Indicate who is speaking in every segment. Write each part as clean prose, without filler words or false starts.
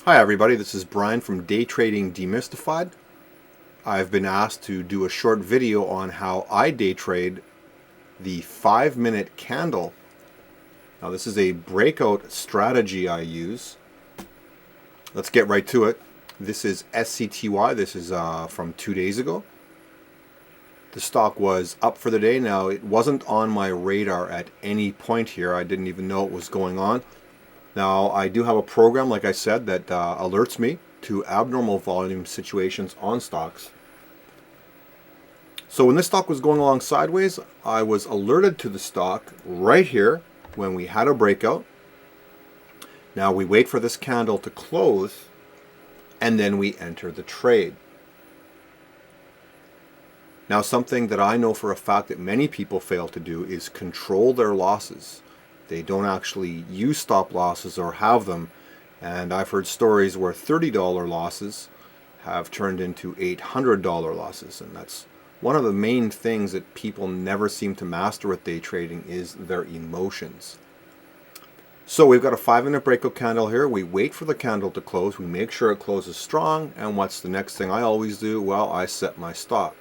Speaker 1: Hi everybody, this is Brian from Day Trading Demystified. I've been asked to do a short video on how I day trade the 5-minute candle. Now this is a breakout strategy I use. Let's get right to it. This is SCTY. This is from 2 days ago. The stock was up for the day. Now it wasn't on my radar at any point here. I didn't even know it was going on. Now, I do have a program, like I said, that alerts me to abnormal volume situations on stocks. So when this stock was going along sideways, I was alerted to the stock right here when we had a breakout. Now we wait for this candle to close, and then we enter the trade. Now, something that I know for a fact that many people fail to do is control their losses. They don't actually use stop losses or have them, and I've heard stories where $30 losses have turned into $800 losses, and that's one of the main things that people never seem to master with day trading is their emotions. So we've got a 5-minute breakout candle here. We wait for the candle to close. We make sure it closes strong, and what's the next thing I always do? Well, I set my stop.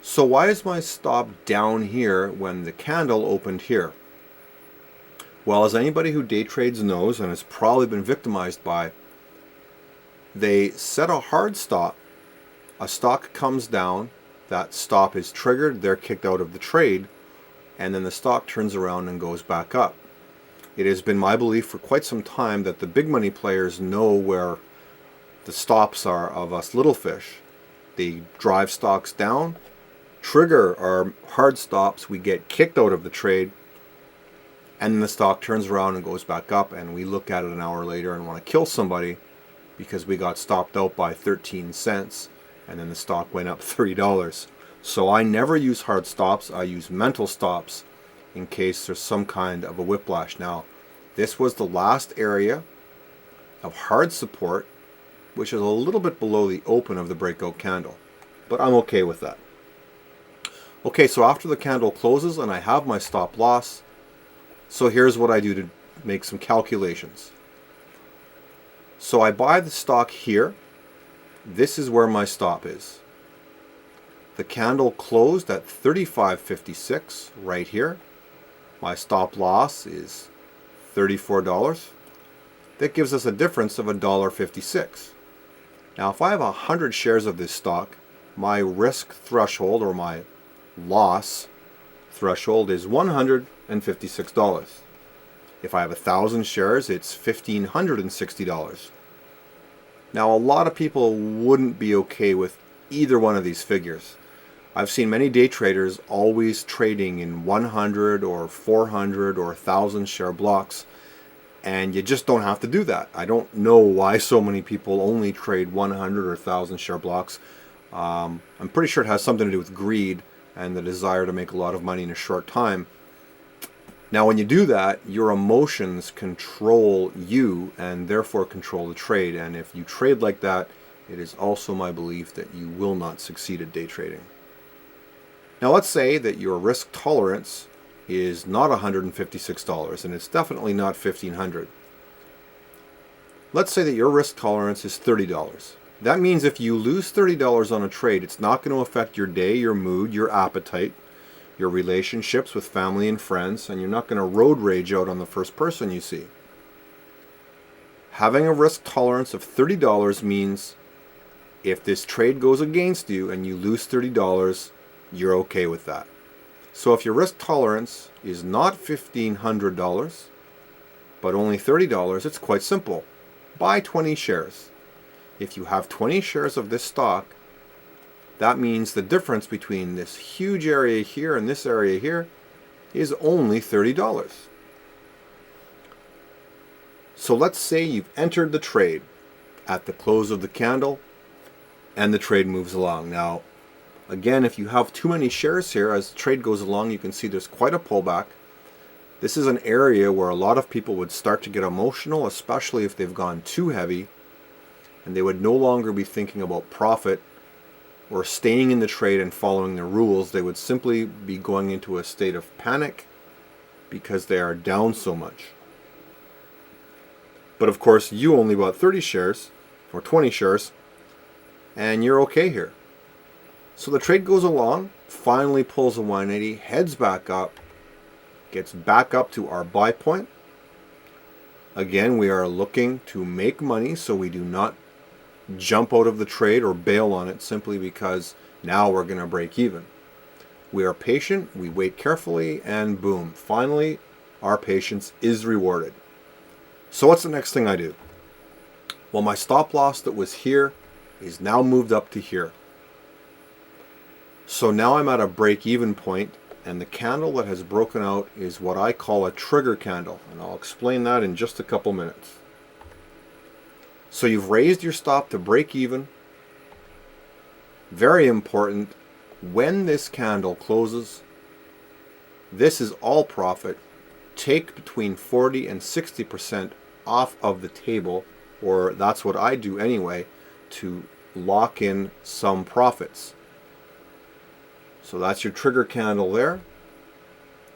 Speaker 1: So why is my stop down here when the candle opened here? Well, as anybody who day trades knows and has probably been victimized by, they set a hard stop, a stock comes down, that stop is triggered, they're kicked out of the trade, and then the stock turns around and goes back up. It has been my belief for quite some time that the big money players know where the stops are of us little fish. They drive stocks down, trigger our hard stops, we get kicked out of the trade, and then the stock turns around and goes back up, and we look at it an hour later and want to kill somebody because we got stopped out by 13 cents and then the stock went up $30. So I never use hard stops, I use mental stops in case there's some kind of a whiplash. Now, this was the last area of hard support, which is a little bit below the open of the breakout candle, but I'm okay with that. Okay, so after the candle closes and I have my stop loss, so here's what I do to make some calculations. So I buy the stock here. This is where my stop is. The candle closed at $35.56 right here. My stop loss is $34. That gives us a difference of $1.56. Now if I have 100 shares of this stock, my risk threshold or my loss threshold is $156. If I have 1,000 shares, it's $1,560. Now, a lot of people wouldn't be okay with either one of these figures. I've seen many day traders always trading in 100 or 400 or 1,000 share blocks, and you just don't have to do that. I don't know why so many people only trade 100 or 1,000 share blocks. I'm pretty sure it has something to do with greed and the desire to make a lot of money in a short time. Now when you do that, your emotions control you and therefore control the trade, and if you trade like that, it is also my belief that you will not succeed at day trading. Now let's say that your risk tolerance is not $156 and it's definitely not $1,500. Let's say that your risk tolerance is $30. That means if you lose $30 on a trade, it's not going to affect your day, your mood, your appetite, your relationships with family and friends, and you're not going to road rage out on the first person you see. Having a risk tolerance of $30 means if this trade goes against you and you lose $30, you're okay with that. So if your risk tolerance is not $1,500, but only $30, it's quite simple. Buy 20 shares. If you have 20 shares of this stock, that means the difference between this huge area here and this area here is only $30. So let's say you've entered the trade at the close of the candle and the trade moves along. Now, again, if you have too many shares here, as the trade goes along, you can see there's quite a pullback. This is an area where a lot of people would start to get emotional, especially if they've gone too heavy, and they would no longer be thinking about profit or staying in the trade and following the rules. They would simply be going into a state of panic because they are down so much. But of course, you only bought 30 shares or 20 shares, and you're okay here. So the trade goes along, finally pulls a 180, heads back up, gets back up to our buy point. Again, we are looking to make money, so we do not jump out of the trade or bail on it simply because now we're going to break even. We are patient, we wait carefully, and boom, finally our patience is rewarded. So what's the next thing I do? Well, my stop loss that was here is now moved up to here. So now I'm at a break-even point, and the candle that has broken out is what I call a trigger candle, and I'll explain that in just a couple minutes. So you've raised your stop to break even. Very important, when this candle closes, this is all profit. Take between 40 and 60% off of the table, or that's what I do anyway, to lock in some profits. So that's your trigger candle there.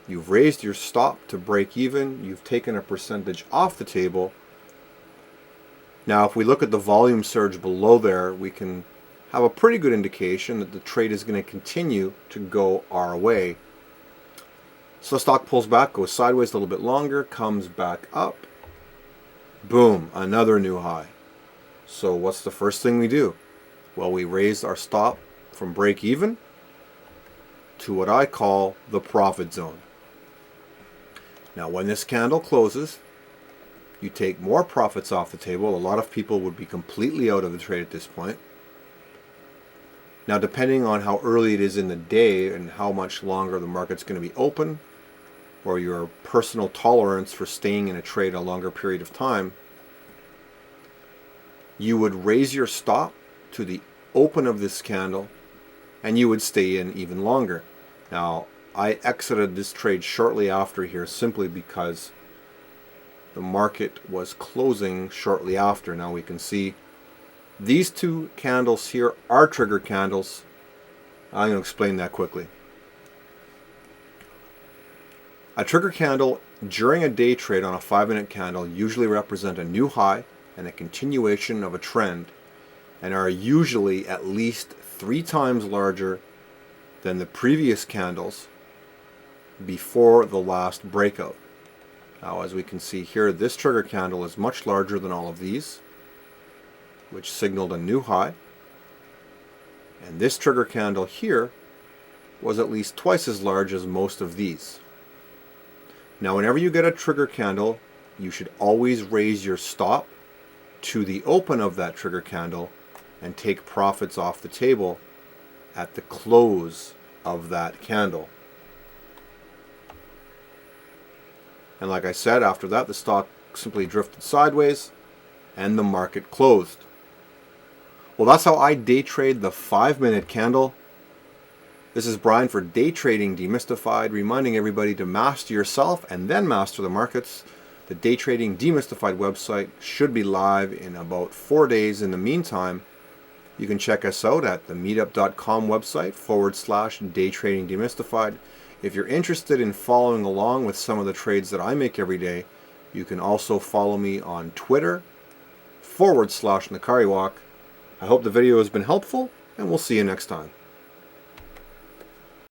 Speaker 1: You've raised your stop to break even. You've taken a percentage off the table. Now, if we look at the volume surge below there, we can have a pretty good indication that the trade is going to continue to go our way. So the stock pulls back, goes sideways a little bit longer, comes back up. Boom, another new high. So what's the first thing we do? Well, we raise our stop from break even to what I call the profit zone. Now, when this candle closes, you take more profits off the table. A lot of people would be completely out of the trade at this point. Now, depending on how early it is in the day and how much longer the market's going to be open, or your personal tolerance for staying in a trade a longer period of time, you would raise your stop to the open of this candle and you would stay in even longer. Now, I exited this trade shortly after here simply because the market was closing shortly after. Now we can see these two candles here are trigger candles. I'm going to explain that quickly. A trigger candle during a day trade on a 5-minute candle usually represent a new high and a continuation of a trend, and are usually at least 3 times larger than the previous candles before the last breakout. Now, as we can see here, this trigger candle is much larger than all of these, which signaled a new high. And this trigger candle here was at least twice as large as most of these. Now, whenever you get a trigger candle, you should always raise your stop to the open of that trigger candle and take profits off the table at the close of that candle. And like I said, after that, the stock simply drifted sideways and the market closed. Well, that's how I day trade the 5-minute candle. This is Brian for Day Trading Demystified, reminding everybody to master yourself and then master the markets. The Day Trading Demystified website should be live in about 4 days. In the meantime, you can check us out at the meetup.com website /Day Trading Demystified. If you're interested in following along with some of the trades that I make every day, you can also follow me on Twitter /Nakari Walk. I hope the video has been helpful, and we'll see you next time.